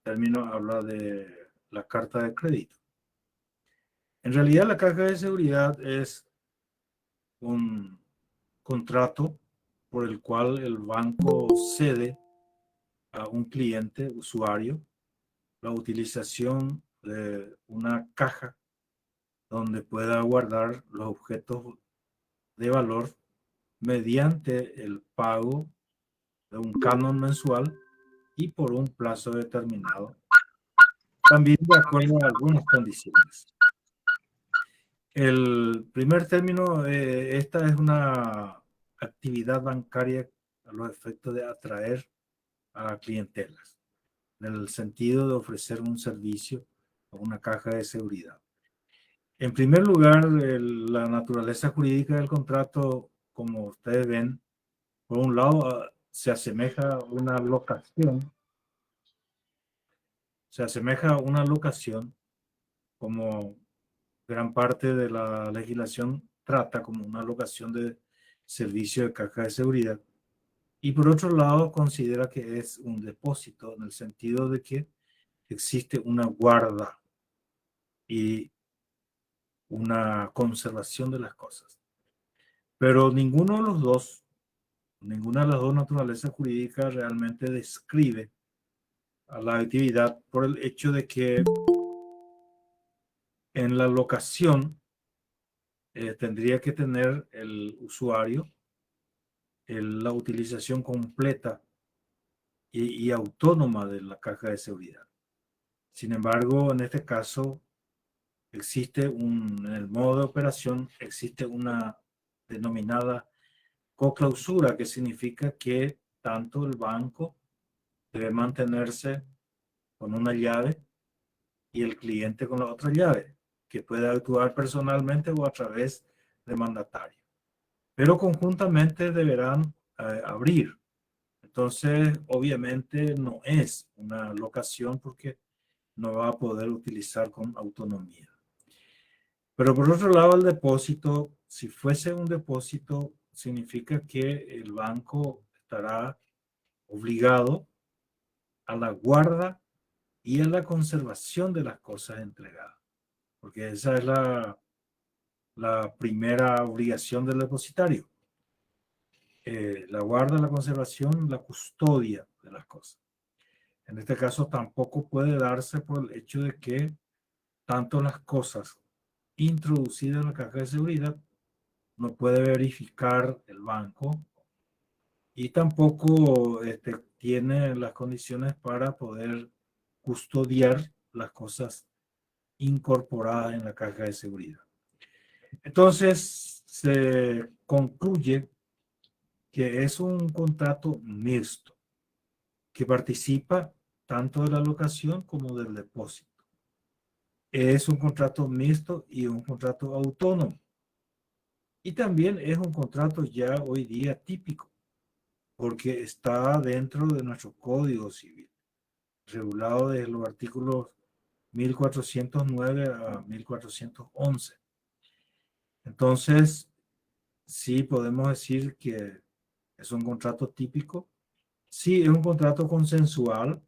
término habla de la carta de crédito. En realidad, la caja de seguridad es un contrato por el cual el banco cede a un cliente, usuario, la utilización de una caja donde pueda guardar los objetos de valor mediante el pago de un canon mensual y por un plazo determinado, también de acuerdo a algunas condiciones. El primer término, esta es una actividad bancaria a los efectos de atraer a clientelas, en el sentido de ofrecer un servicio o una caja de seguridad. En primer lugar, la naturaleza jurídica del contrato, como ustedes ven, por un lado, se asemeja a una locación, como gran parte de la legislación trata como una locación de servicio de caja de seguridad. Y por otro lado, considera que es un depósito en el sentido de que existe una guarda y una conservación de las cosas. Pero ninguna de las dos naturalezas jurídicas realmente describe a la actividad por el hecho de que en la locación tendría que tener el usuario la utilización completa y autónoma de la caja de seguridad. Sin embargo, en este caso, en el modo de operación, existe una denominada coclausura, que significa que tanto el banco debe mantenerse con una llave y el cliente con la otra llave, que puede actuar personalmente o a través de mandatario. Pero conjuntamente deberán abrir. Entonces, obviamente no es una locación porque no va a poder utilizar con autonomía. Pero por otro lado, el depósito, si fuese un depósito, significa que el banco estará obligado a la guarda y a la conservación de las cosas entregadas, porque esa es la primera obligación del depositario. La guarda, la conservación, la custodia de las cosas. En este caso tampoco puede darse por el hecho de que tanto las cosas introducidas en la caja de seguridad no puede verificar el banco y tampoco tiene las condiciones para poder custodiar las cosas incorporadas en la caja de seguridad. Entonces se concluye que es un contrato mixto que participa tanto de la locación como del depósito. Es un contrato mixto y un contrato autónomo. Y también es un contrato ya hoy día típico, porque está dentro de nuestro Código Civil, regulado desde los artículos 1409 a 1411. Entonces, sí podemos decir que es un contrato típico. Sí, es un contrato consensual,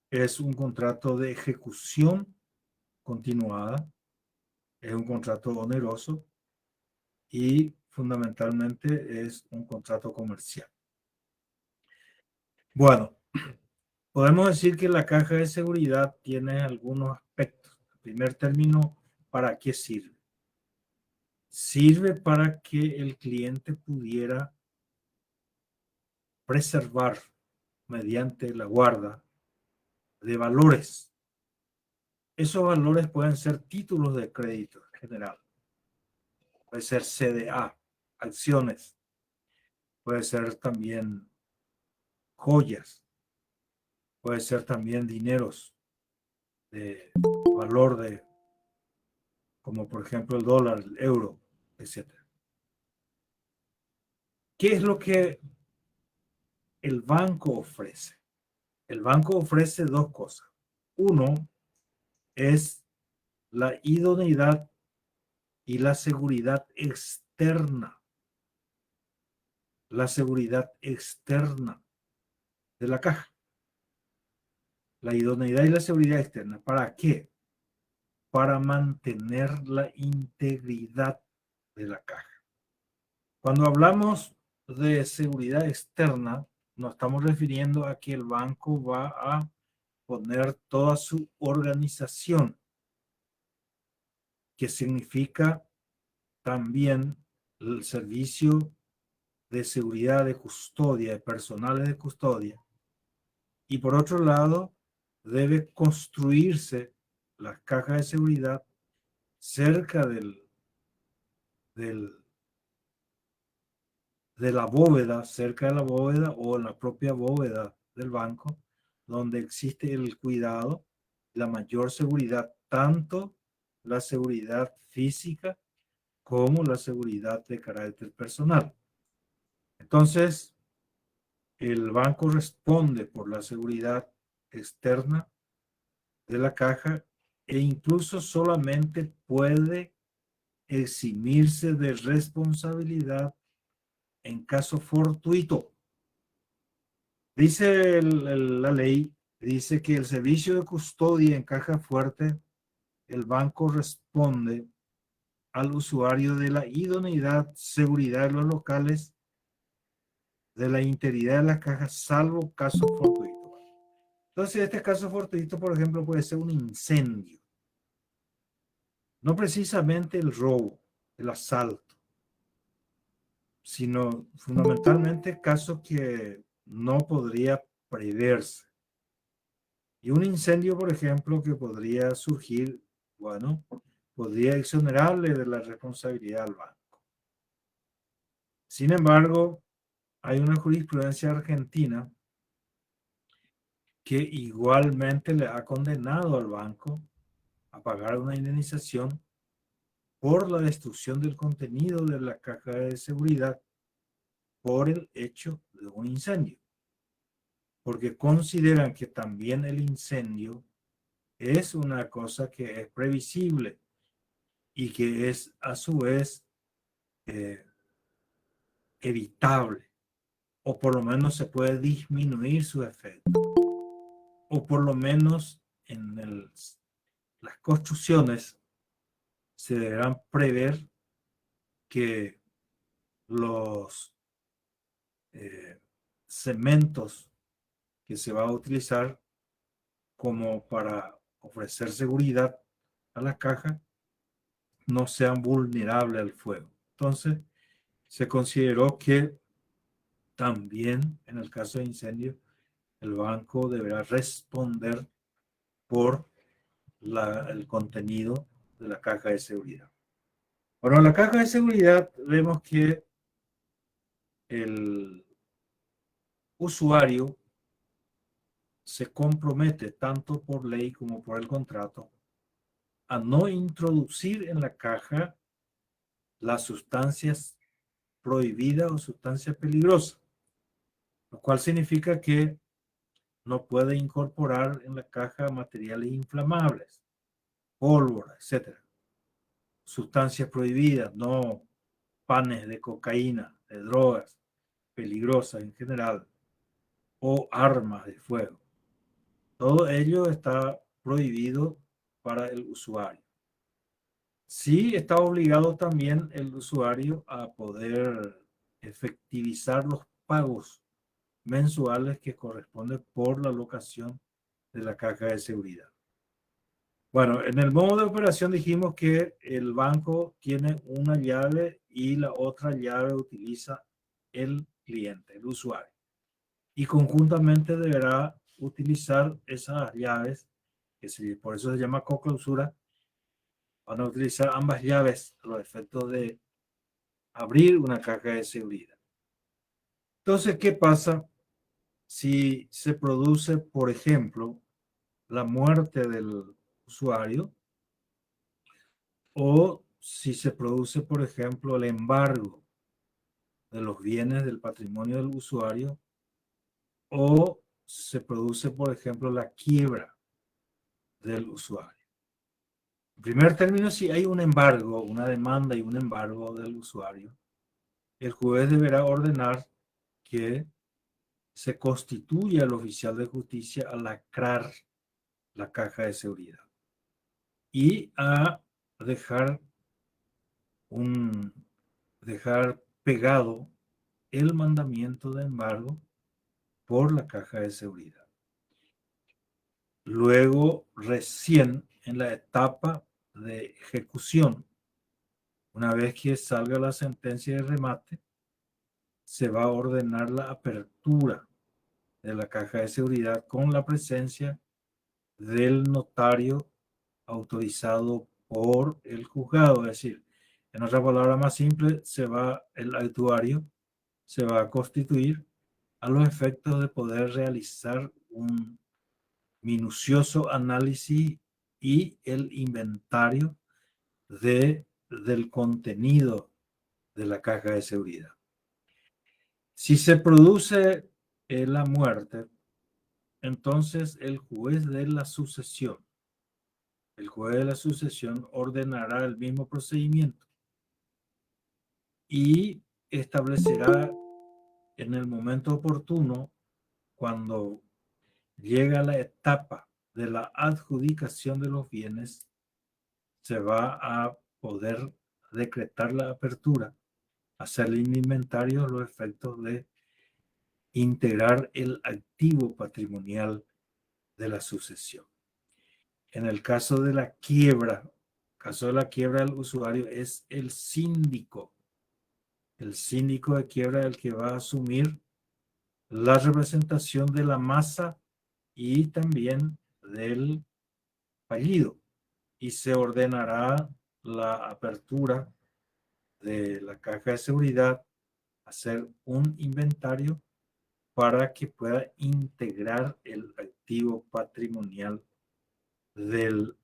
es un contrato de ejecución continuada, es un contrato oneroso y fundamentalmente es un contrato comercial. Bueno, podemos decir que la caja de seguridad tiene algunos aspectos. En primer término, ¿para qué sirve? Sirve para que el cliente pudiera preservar mediante la guarda de valores. Esos valores pueden ser títulos de crédito en general, puede ser CDA, acciones, puede ser también joyas, puede ser también dineros de valor de, como por ejemplo el dólar, el euro, etcétera. ¿Qué es lo que el banco ofrece? El banco ofrece dos cosas. Uno es la idoneidad y la seguridad externa. La seguridad externa de la caja. la idoneidad y la seguridad externa. ¿Para qué? Para mantener la integridad de la caja. Cuando hablamos de seguridad externa, nos estamos refiriendo a que el banco va a poner toda su organización, que significa también el servicio de seguridad, de custodia, de personales de custodia. Y por otro lado, debe construirse las cajas de seguridad cerca del, de la bóveda, cerca de la bóveda o en la propia bóveda del banco, donde existe el cuidado, la mayor seguridad, tanto la seguridad física como la seguridad de carácter personal. Entonces, el banco responde por la seguridad externa de la caja e incluso solamente puede eximirse de responsabilidad en caso fortuito. Dice la ley, dice que el servicio de custodia en caja fuerte, el banco responde al usuario de la idoneidad, seguridad de los locales, de la integridad de la caja, salvo caso fortuito. Entonces, este caso fortuito, por ejemplo, puede ser un incendio. No precisamente el robo, el asalto, sino fundamentalmente casos que no podría preverse. Y un incendio, por ejemplo, que podría surgir, bueno, podría exonerarle de la responsabilidad al banco. Sin embargo, hay una jurisprudencia argentina que igualmente le ha condenado al banco a pagar una indemnización por la destrucción del contenido de la caja de seguridad por el hecho de un incendio, porque consideran que también el incendio es una cosa que es previsible y que es a su vez eh, evitable, o por lo menos se puede disminuir su efecto, o por lo menos en las construcciones se deberán prever que los cementos que se va a utilizar como para ofrecer seguridad a la caja no sean vulnerables al fuego. Entonces, se consideró que también en el caso de incendio, el banco deberá responder por el contenido de la caja de seguridad. Bueno, la caja de seguridad vemos que el usuario se compromete tanto por ley como por el contrato a no introducir en la caja las sustancias prohibidas o sustancias peligrosas, lo cual significa que no puede incorporar en la caja materiales inflamables, pólvora, etcétera. Sustancias prohibidas, no panes de cocaína, de drogas peligrosas en general, o armas de fuego. Todo ello está prohibido para el usuario. Sí está obligado también el usuario a poder efectivizar los pagos mensuales que corresponden por la locación de la caja de seguridad. Bueno, en el modo de operación dijimos que el banco tiene una llave y la otra llave utiliza el cliente, el usuario. Y conjuntamente deberá utilizar esas llaves, por eso se llama coclausura. Van a utilizar ambas llaves a los efectos de abrir una caja de seguridad. Entonces, ¿qué pasa si se produce, por ejemplo, la muerte del usuario o si se produce, por ejemplo, el embargo de los bienes del patrimonio del usuario o se produce, por ejemplo, la quiebra del usuario? En primer término, si hay un embargo, una demanda y un embargo del usuario, el juez deberá ordenar que se constituya el oficial de justicia a lacrar la caja de seguridad y a dejar dejar pegado el mandamiento de embargo por la caja de seguridad. Luego, recién en la etapa de ejecución, una vez que salga la sentencia de remate, se va a ordenar la apertura de la caja de seguridad con la presencia del notario autorizado por el juzgado. Es decir, en otra palabra más simple, el actuario se va a constituir a los efectos de poder realizar un minucioso análisis y el inventario del contenido de la caja de seguridad. Si se produce la muerte, entonces el juez de la sucesión ordenará el mismo procedimiento y establecerá en el momento oportuno, cuando llega la etapa de la adjudicación de los bienes, se va a poder decretar la apertura, hacer el inventario, los efectos de integrar el activo patrimonial de la sucesión. En el caso de la quiebra, el usuario es el síndico. El síndico de quiebra es el que va a asumir la representación de la masa y también del fallido, y se ordenará la apertura de la caja de seguridad, hacer un inventario para que pueda integrar el activo patrimonial del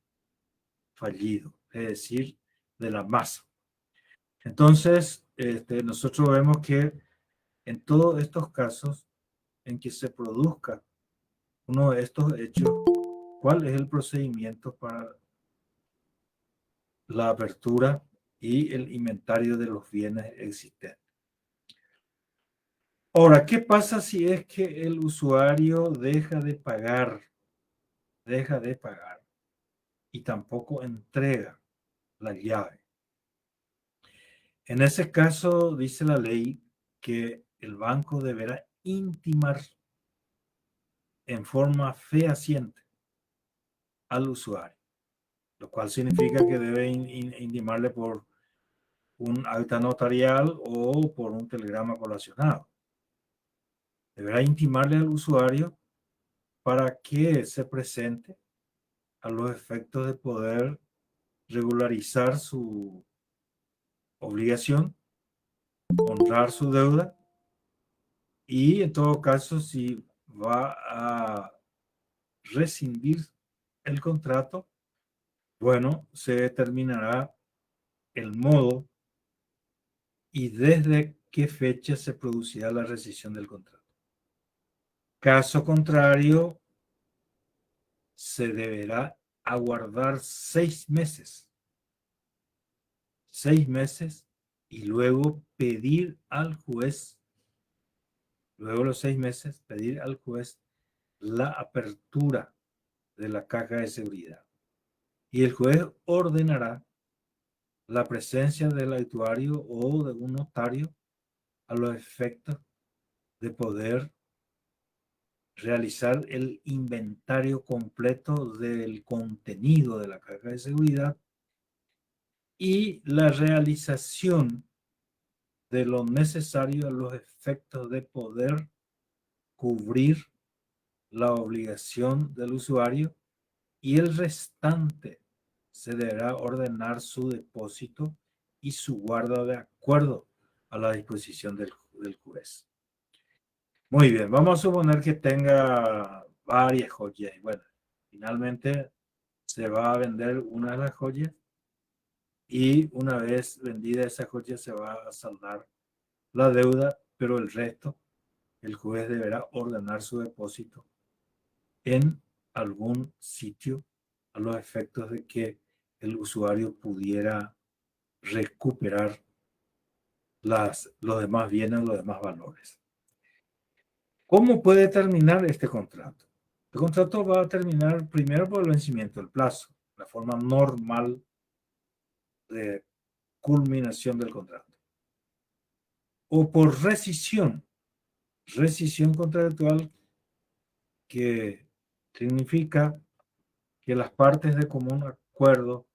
fallido, es decir, de la masa. Entonces, nosotros vemos que en todos estos casos en que se produzca uno de estos hechos, ¿cuál es el procedimiento para la apertura y el inventario de los bienes existentes? Ahora, ¿qué pasa si es que el usuario deja de pagar y tampoco entrega la llave? En ese caso, dice la ley que el banco deberá intimar en forma fehaciente al usuario, lo cual significa que debe intimarle por un acta notarial o por un telegrama colacionado. Deberá intimarle al usuario para que se presente a los efectos de poder regularizar su obligación, honrar su deuda, y en todo caso, si va a rescindir el contrato, bueno, se determinará el modo y desde qué fecha se producirá la rescisión del contrato. Caso contrario, se deberá aguardar 6 meses y luego pedir al juez, luego de los 6 meses, pedir al juez la apertura de la caja de seguridad. Y el juez ordenará la presencia del actuario o de un notario a los efectos de poder realizar el inventario completo del contenido de la caja de seguridad y la realización de lo necesario a los efectos de poder cubrir la obligación del usuario, y el restante se deberá ordenar su depósito y su guarda de acuerdo a la disposición del juez. Muy bien, vamos a suponer que tenga varias joyas. Bueno, finalmente se va a vender una de las joyas y una vez vendida esa joya se va a saldar la deuda, pero el resto el juez deberá ordenar su depósito en algún sitio a los efectos de que el usuario pudiera recuperar los demás bienes, los demás valores. ¿Cómo puede terminar este contrato? El contrato va a terminar primero por el vencimiento del plazo, la forma normal de culminación del contrato. O por rescisión contractual, que significa que las partes de común acuerdo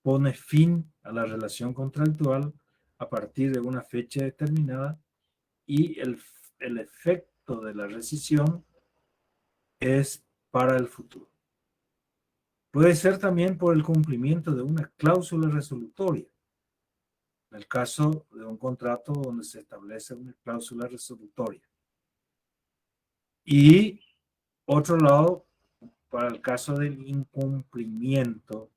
pone fin a la relación contractual a partir de una fecha determinada y el efecto de la rescisión es para el futuro. Puede ser también por el cumplimiento de una cláusula resolutoria. En el caso de un contrato donde se establece una cláusula resolutoria. Y otro lado, para el caso del incumplimiento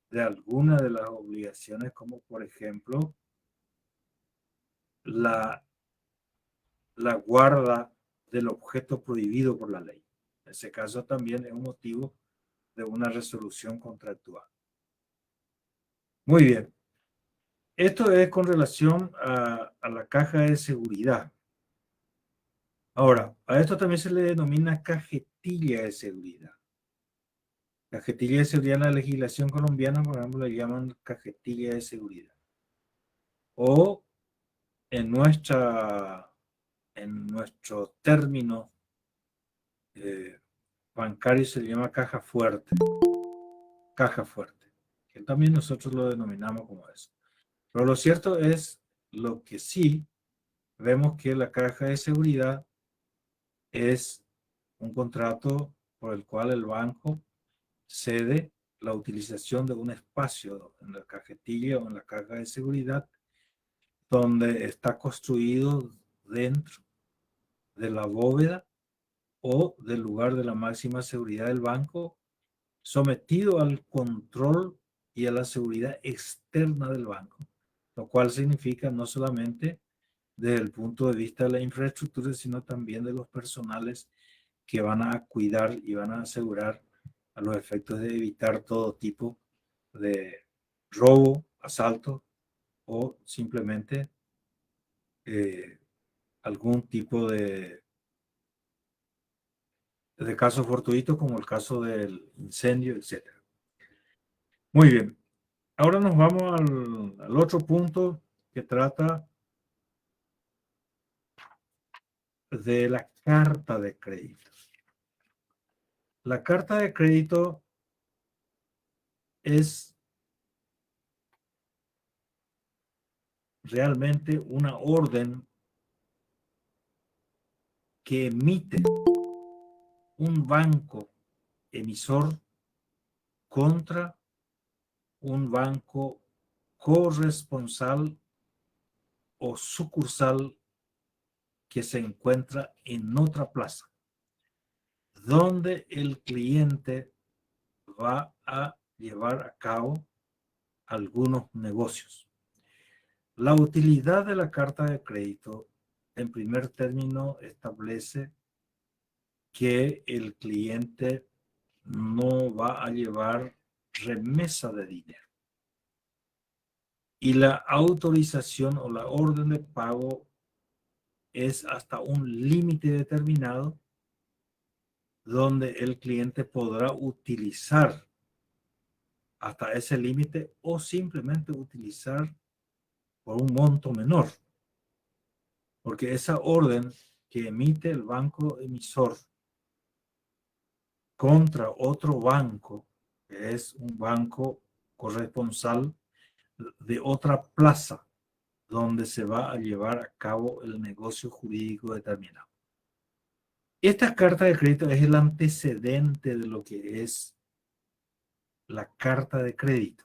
de alguna de las obligaciones, como por ejemplo la guarda del objeto prohibido por la ley. En ese caso también es un motivo de una resolución contractual. Muy bien. Esto es con relación a la caja de seguridad. Ahora, a esto también se le denomina cajetilla de seguridad. Cajetilla de seguridad en la legislación colombiana, por ejemplo, le llaman cajetilla de seguridad. O en nuestro término bancario se le llama caja fuerte. Caja fuerte. Que también nosotros lo denominamos como eso. Pero lo cierto es lo que sí vemos que la caja de seguridad es un contrato por el cual el banco cede la utilización de un espacio en la cajetilla o en la caja de seguridad donde está construido dentro de la bóveda o del lugar de la máxima seguridad del banco, sometido al control y a la seguridad externa del banco, lo cual significa no solamente desde el punto de vista de la infraestructura, sino también de los personales que van a cuidar y van a asegurar a los efectos de evitar todo tipo de robo, asalto o simplemente algún tipo de caso fortuito como el caso del incendio, etc. Muy bien. Ahora nos vamos al otro punto que trata de la carta de crédito. La carta de crédito es realmente una orden que emite un banco emisor contra un banco corresponsal o sucursal que se encuentra en otra plaza, donde el cliente va a llevar a cabo algunos negocios. La utilidad de la carta de crédito, en primer término, establece que el cliente no va a llevar remesa de dinero. Y la autorización o la orden de pago es hasta un límite determinado donde el cliente podrá utilizar hasta ese límite o simplemente utilizar por un monto menor. Porque esa orden que emite el banco emisor contra otro banco, que es un banco corresponsal de otra plaza donde se va a llevar a cabo el negocio jurídico determinado. Esta carta de crédito es el antecedente de lo que es la carta de crédito.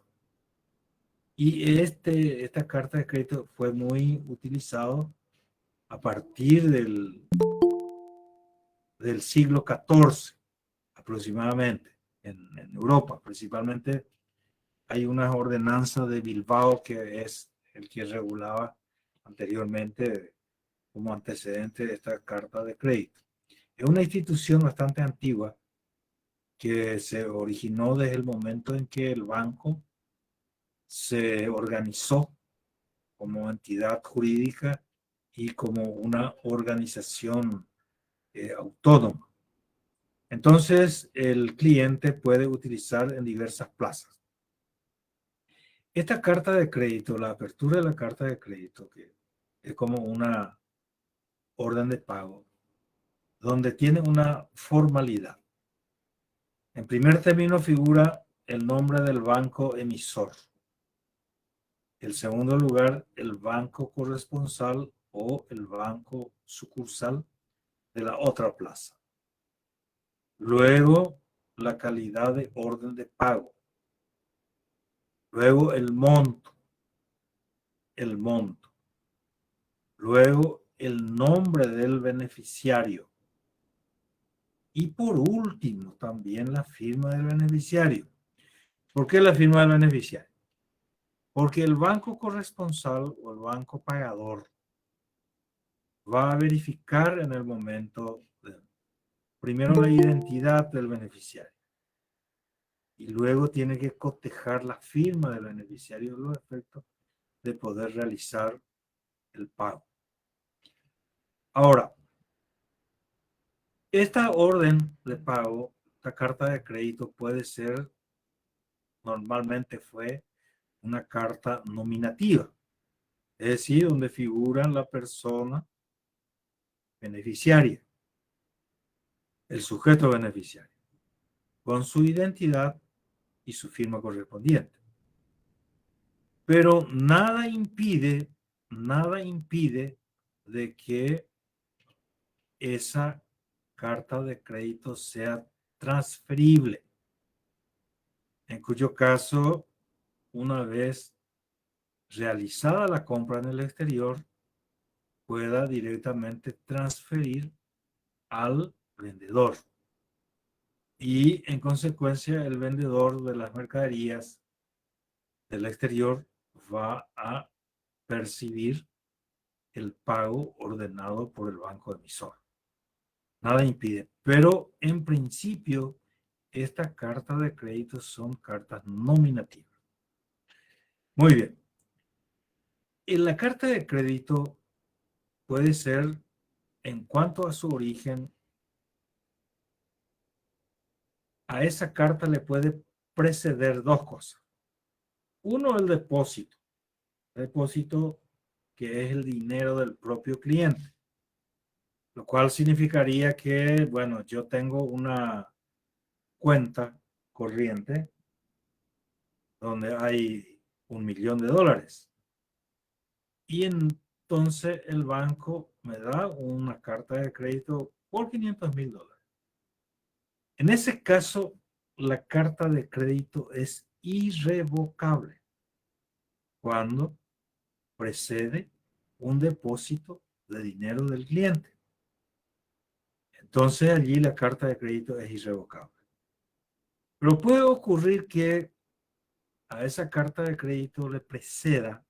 Y esta carta de crédito fue muy utilizado a partir del siglo XIV aproximadamente en Europa. Principalmente hay una ordenanza de Bilbao que es el que regulaba anteriormente como antecedente de esta carta de crédito. Es una institución bastante antigua que se originó desde el momento en que el banco se organizó como entidad jurídica y como una organización autónoma. Entonces, el cliente puede utilizar en diversas plazas. Esta carta de crédito, la apertura de la carta de crédito, que es como una orden de pago, donde tiene una formalidad. En primer término figura el nombre del banco emisor. En segundo lugar, el banco corresponsal o el banco sucursal de la otra plaza. Luego, la calidad de orden de pago. Luego, el monto. Luego, el nombre del beneficiario. Y por último, también la firma del beneficiario. ¿Por qué la firma del beneficiario? Porque el banco corresponsal o el banco pagador va a verificar en el momento, primero la identidad del beneficiario y luego tiene que cotejar la firma del beneficiario a los efectos de poder realizar el pago. Ahora, esta orden de pago, esta carta de crédito puede ser, normalmente fue una carta nominativa, es decir, donde figura la persona beneficiaria, el sujeto beneficiario, con su identidad y su firma correspondiente. Pero nada impide de que esa carta de crédito sea transferible, en cuyo caso, una vez realizada la compra en el exterior, pueda directamente transferir al vendedor. Y en consecuencia, el vendedor de las mercaderías del exterior va a percibir el pago ordenado por el banco emisor. Nada impide, pero en principio estas cartas de crédito son cartas nominativas. Muy bien. En la carta de crédito puede ser, en cuanto a su origen, a esa carta le puede preceder dos cosas. Uno, el depósito que es el dinero del propio cliente, lo cual significaría que, bueno, yo tengo una cuenta corriente donde hay $1.000.000 y entonces el banco me da una carta de crédito por $500.000. En ese caso, la carta de crédito es irrevocable cuando precede un depósito de dinero del cliente. Entonces allí la carta de crédito es irrevocable. Pero puede ocurrir que a esa carta de crédito le preceda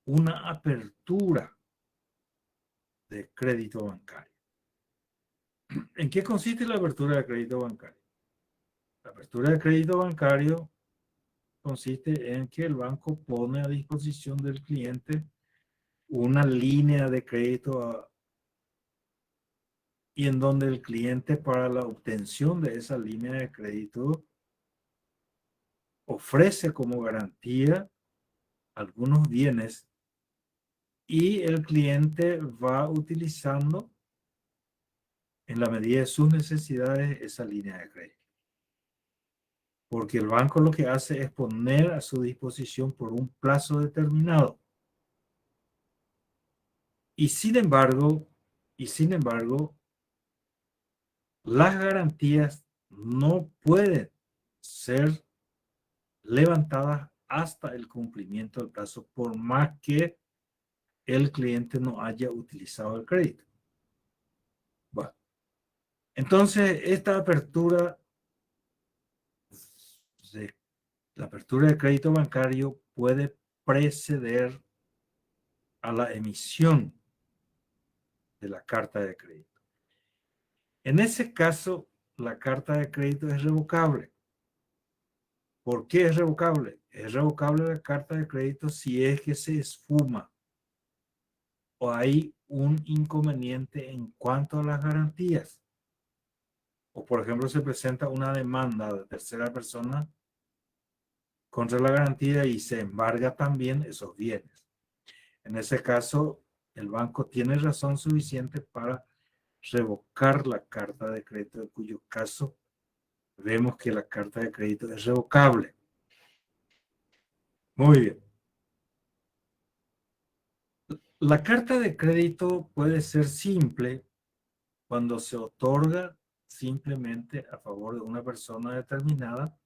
una apertura de crédito bancario. ¿En qué consiste la apertura de crédito bancario? La apertura de crédito bancario consiste en que el banco pone a disposición del cliente una línea de crédito y en donde el cliente, para la obtención de esa línea de crédito, ofrece como garantía algunos bienes y el cliente va utilizando en la medida de sus necesidades esa línea de crédito. Porque el banco lo que hace es poner a su disposición por un plazo determinado. Y sin embargo, las garantías no pueden ser levantadas hasta el cumplimiento del plazo, por más que el cliente no haya utilizado el crédito. Bueno, entonces esta apertura la apertura de crédito bancario puede preceder a la emisión de la carta de crédito. En ese caso, la carta de crédito es revocable. ¿Por qué es revocable? Es revocable la carta de crédito si es que se esfuma o hay un inconveniente en cuanto a las garantías. o por ejemplo se presenta una demanda de tercera persona contra la garantía y se embarga también esos bienes. En ese caso, el banco tiene razón suficiente para revocar la carta de crédito, en cuyo caso vemos que la carta de crédito es revocable. Muy bien. La carta de crédito puede ser simple cuando se otorga simplemente a favor de una persona determinada,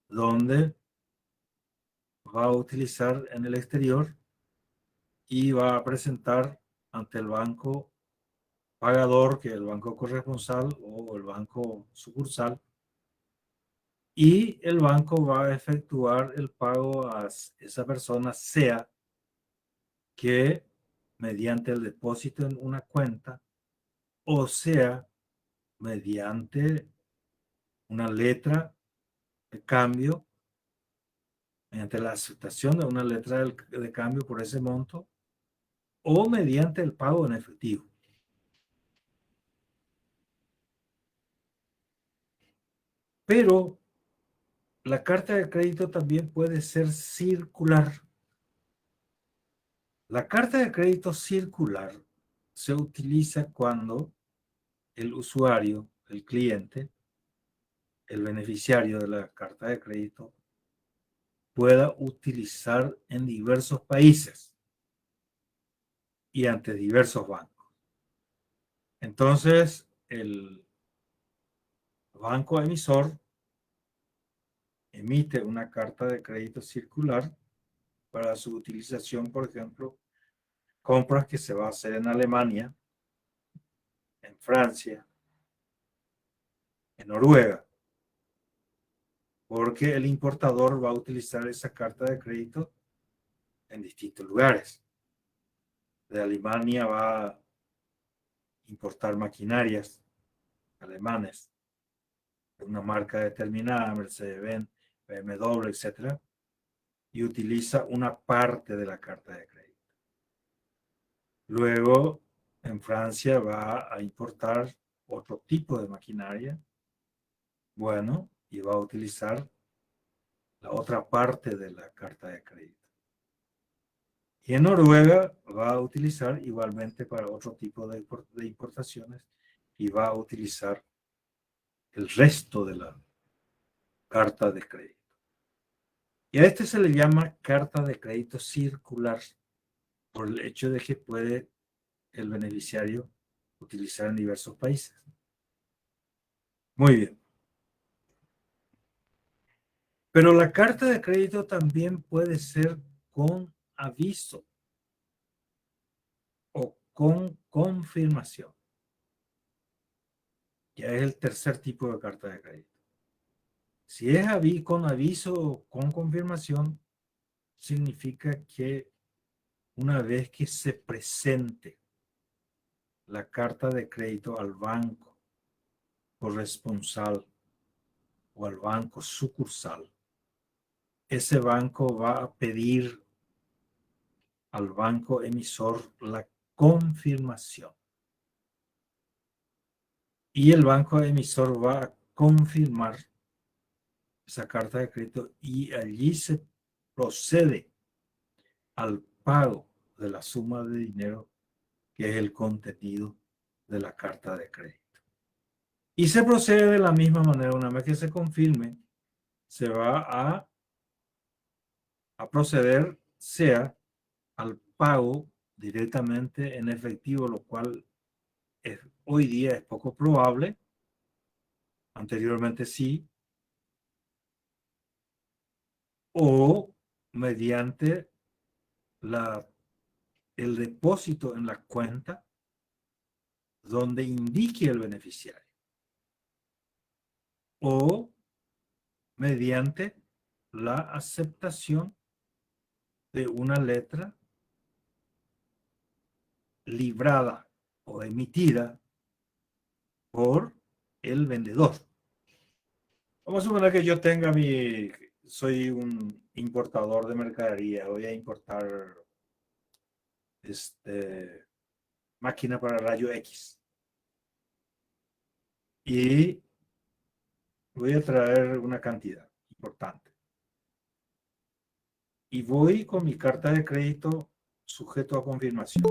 donde va a utilizar en el exterior y va a presentar ante el banco pagador, que es el banco corresponsal o el banco sucursal, y el banco va a efectuar el pago a esa persona, sea que mediante el depósito en una cuenta o sea mediante una letra de cambio, mediante la aceptación de una letra de cambio por ese monto o mediante el pago en efectivo. Pero la carta de crédito también puede ser circular. La carta de crédito circular se utiliza cuando el usuario, el cliente, el beneficiario de la carta de crédito pueda utilizar en diversos países y ante diversos bancos. Entonces, el banco emisor emite una carta de crédito circular para su utilización, por ejemplo, compras que se va a hacer en Alemania, en Francia, en Noruega, porque el importador va a utilizar esa carta de crédito en distintos lugares. De Alemania va a importar maquinarias alemanes de una marca determinada, Mercedes-Benz, BMW, etcétera, y utiliza una parte de la carta de crédito. Luego, en Francia va a importar otro tipo de maquinaria, bueno, y va a utilizar la otra parte de la carta de crédito. Y en Noruega va a utilizar igualmente para otro tipo de importaciones y va a utilizar el resto de la carta de crédito. Y a este se le llama carta de crédito circular por el hecho de que puede el beneficiario utilizar en diversos países. Muy bien. Pero la carta de crédito también puede ser con aviso o con confirmación. Ya es el tercer tipo de carta de crédito. Si es con aviso o con confirmación, significa que una vez que se presente la carta de crédito al banco corresponsal o al banco sucursal, ese banco va a pedir al banco emisor la confirmación. Y el banco emisor va a confirmar esa carta de crédito y allí se procede al pago de la suma de dinero que es el contenido de la carta de crédito. Y se procede de la misma manera, una vez que se confirme, se va a proceder, sea al pago directamente en efectivo, lo cual hoy día es poco probable, anteriormente sí, o mediante el depósito en la cuenta donde indique el beneficiario, o mediante la aceptación de una letra librada o emitida por el vendedor. Vamos a suponer que yo tenga soy un importador de mercadería, voy a importar máquina para rayo X. y voy a traer una cantidad importante. Y voy con mi carta de crédito sujeto a confirmación.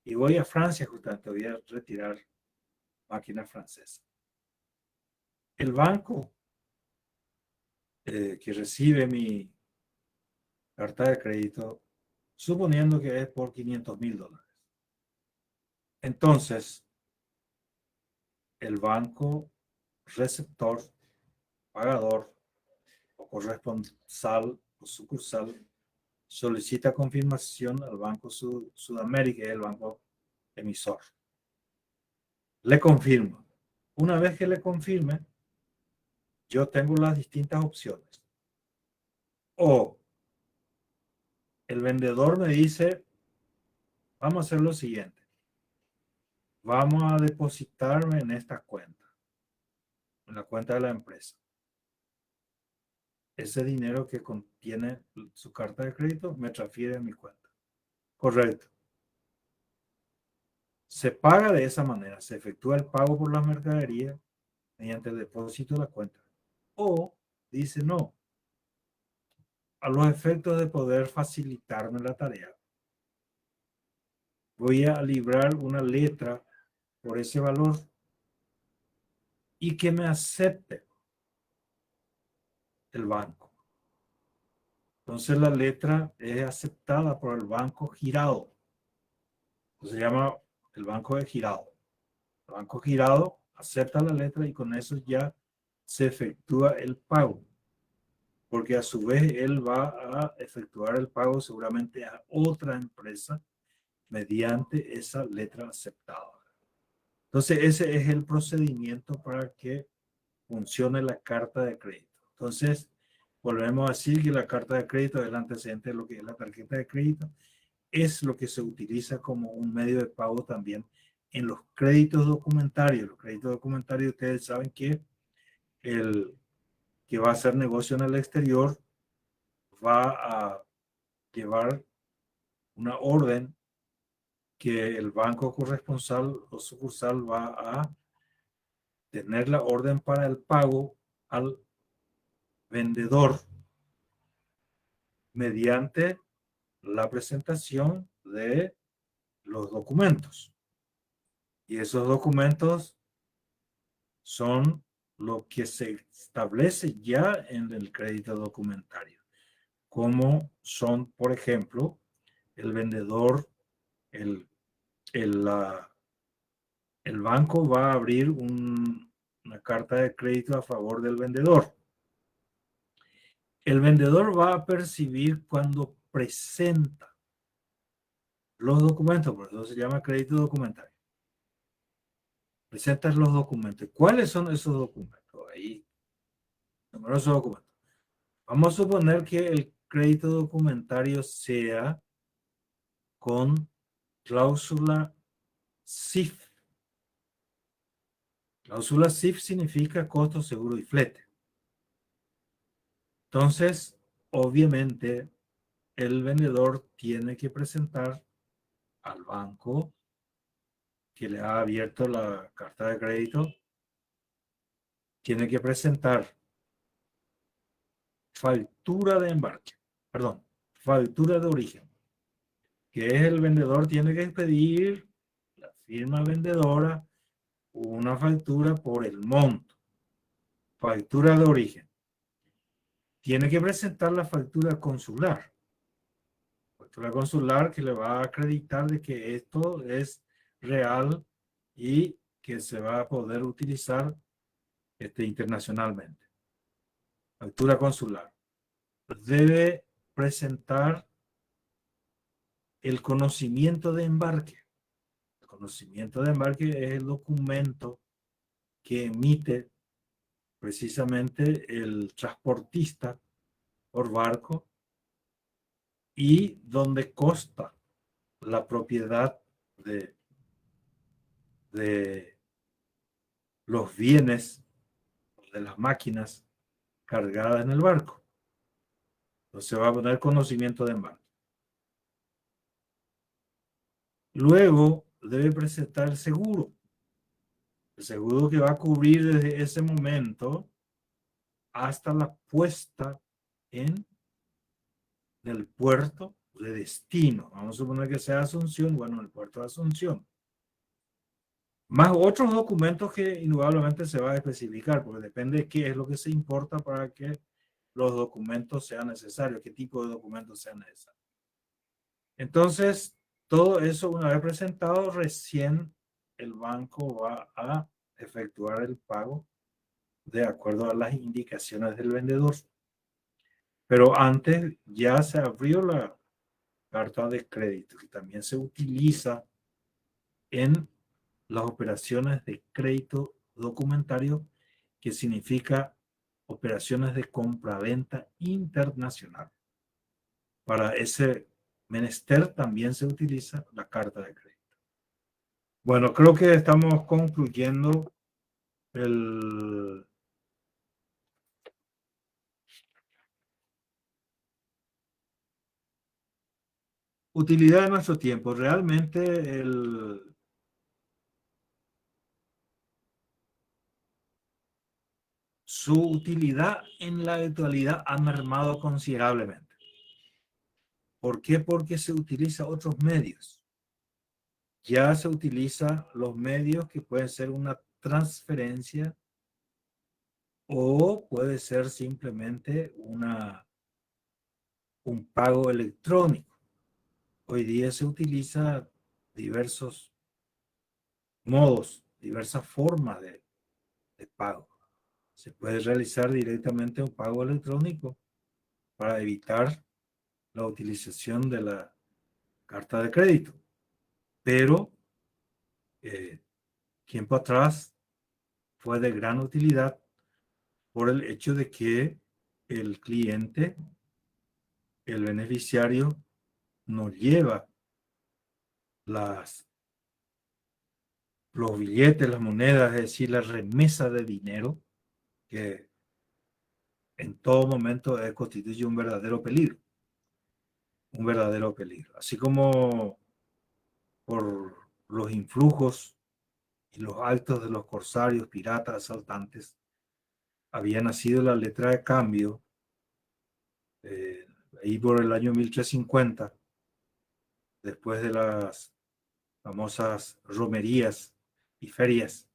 Y voy a Francia, justamente, voy a retirar máquina francesa. El banco que recibe mi carta de crédito, suponiendo que es por $500,000. Entonces, el banco receptor, pagador o corresponsal o sucursal solicita confirmación al Banco Sudamérica, el banco emisor. Le confirmo. Una vez que le confirme, yo tengo las distintas opciones. O el vendedor me dice, vamos a hacer lo siguiente. Vamos a depositarme en esta cuenta, en la cuenta de la empresa. Ese dinero que contiene su carta de crédito me transfiere a mi cuenta. Correcto. Se paga de esa manera, se efectúa el pago por la mercadería mediante el depósito de la cuenta. O dice no, a los efectos de poder facilitarme la tarea, voy a librar una letra por ese valor y que me acepte el banco. Entonces la letra es aceptada por el banco girado. Se llama el banco de girado. El banco girado acepta la letra y con eso ya se efectúa el pago. Porque a su vez él va a efectuar el pago seguramente a otra empresa mediante esa letra aceptada. Entonces ese es el procedimiento para que funcione la carta de crédito. Entonces volvemos a decir que la carta de crédito es el antecedente de lo que es la tarjeta de crédito. Es lo que se utiliza como un medio de pago también en los créditos documentarios. Los créditos documentarios, ustedes saben que el que va a hacer negocio en el exterior va a llevar una orden que el banco corresponsal o sucursal va a tener la orden para el pago al vendedor mediante la presentación de los documentos. Y esos documentos son lo que se establece ya en el crédito documentario, como son, por ejemplo, el vendedor, el banco va a abrir una carta de crédito a favor del vendedor. El vendedor va a percibir cuando presenta los documentos, por eso se llama crédito documentario. Presentas los documentos. ¿Cuáles son esos documentos? Ahí, numerosos documentos. Vamos a suponer que el crédito documentario sea con cláusula CIF. Cláusula CIF significa costo, seguro y flete. Entonces, obviamente, el vendedor tiene que presentar al banco que le ha abierto la carta de crédito, tiene que presentar factura de embarque, perdón, factura de origen, que es el vendedor tiene que pedir la firma vendedora una factura por el monto, factura de origen. Tiene que presentar la factura consular que le va a acreditar de que esto es real y que se va a poder utilizar internacionalmente. Factura consular. Debe presentar el conocimiento de embarque. El conocimiento de embarque es el documento que emite precisamente el transportista por barco y donde consta la propiedad de los bienes de las máquinas cargadas en el barco. Entonces va a poner conocimiento de embarque. Luego debe presentar el seguro. El seguro que va a cubrir desde ese momento hasta la puesta en el puerto de destino. Vamos a suponer que sea Asunción, bueno, el puerto de Asunción. Más otros documentos que indudablemente se va a especificar, porque depende de qué es lo que se importa para que los documentos sean necesarios, qué tipo de documentos sean necesarios. Entonces, todo eso una vez presentado, recién el banco va a efectuar el pago de acuerdo a las indicaciones del vendedor. Pero antes ya se abrió la carta de crédito, que también se utiliza en las operaciones de crédito documentario, que significa operaciones de compra-venta internacional. Para ese menester también se utiliza la carta de crédito. Bueno, creo que estamos concluyendo el utilidad de nuestro tiempo. Realmente su utilidad en la actualidad ha mermado considerablemente. ¿Por qué? Porque se utiliza otros medios. Ya se utiliza los medios que pueden ser una transferencia o puede ser simplemente un pago electrónico. Hoy día se utiliza diversos modos, diversas formas de pago. Se puede realizar directamente un pago electrónico para evitar la utilización de la carta de crédito. Pero tiempo atrás fue de gran utilidad por el hecho de que el cliente, el beneficiario, nos lleva los billetes, las monedas, es decir, la remesa de dinero, que en todo momento constituye un verdadero peligro. Un verdadero peligro. Así como por los influjos y los actos de los corsarios, piratas, asaltantes, había nacido la letra de cambio ahí por el año 1350, después de las famosas romerías y ferias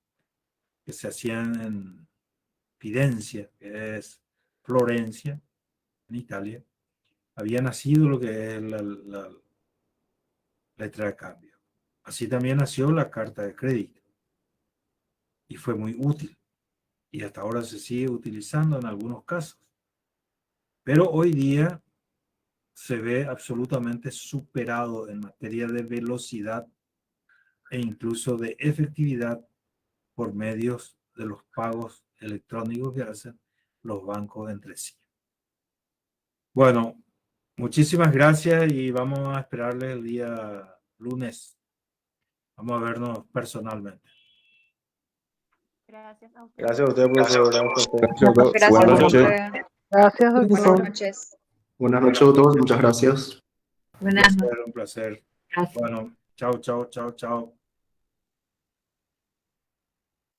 que se hacían en Fidencia, que es Florencia, en Italia, había nacido lo que es la letra de cambio. Así también nació la carta de crédito y fue muy útil y hasta ahora se sigue utilizando en algunos casos. Pero hoy día se ve absolutamente superado en materia de velocidad e incluso de efectividad por medios de los pagos electrónicos que hacen los bancos entre sí. Bueno, muchísimas gracias y vamos a esperarle el día lunes. Vamos a vernos personalmente. Gracias a usted. Gracias a usted, profesor. Gracias a usted. Gracias, Buenas noches. profe. Gracias, Buenas doctor. noches. Buenas noches a todos. Muchas gracias. Buenas noches. Un placer. Gracias. Bueno, chao, chao, chao, chao.